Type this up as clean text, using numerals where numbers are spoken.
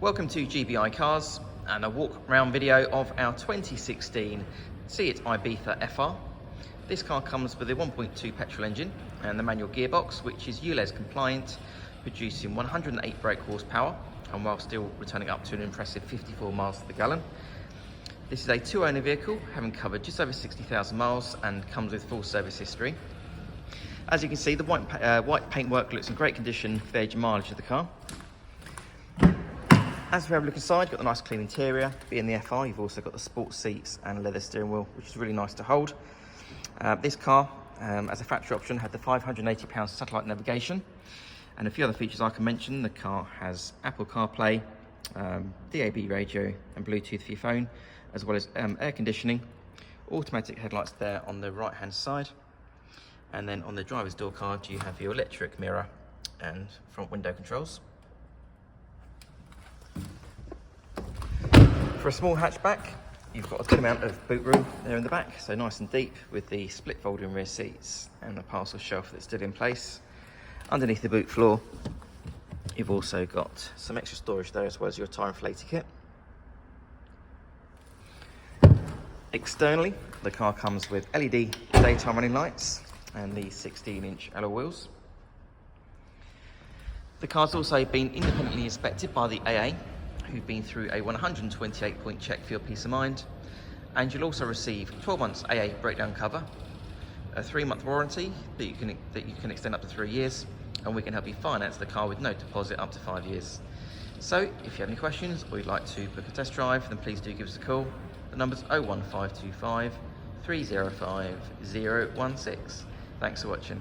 Welcome to GBI Cars and a walk around video of our 2016 Seat Ibiza FR. This car comes with a 1.2 petrol engine and the manual gearbox, which is ULEZ compliant, producing 108 brake horsepower and while still returning up to an impressive 54 miles to the gallon. This is a two-owner vehicle, having covered just over 60,000 miles and comes with full service history. As you can see, the white paintwork looks in great condition for the age and mileage of the car. As we have a look inside, you've got the nice clean interior. Being the FR, you've also got the sports seats and leather steering wheel, which is really nice to hold. This car, as a factory option, had the £580 satellite navigation and a few other features I can mention. The car has Apple CarPlay, DAB radio and Bluetooth for your phone, as well as air conditioning, automatic headlights there on the right hand side, and then on the driver's door card you have your electric mirror and front window controls. For a small hatchback, you've got a good amount of boot room there in the back, so nice and deep with the split folding rear seats and the parcel shelf that's still in place. Underneath the boot floor, you've also got some extra storage there, as well as your tyre inflator kit. Externally, the car comes with LED daytime running lights and the 16-inch alloy wheels. The car's also been independently inspected by the AA, who've been through a 128-point check for your peace of mind, and you'll also receive 12 months AA breakdown cover, a 3-month warranty that you can extend up to 3 years, and we can help you finance the car with no deposit up to 5 years. So if you have any questions or you'd like to book a test drive, then please do give us a call. The number's 01525 305 016. Thanks for watching.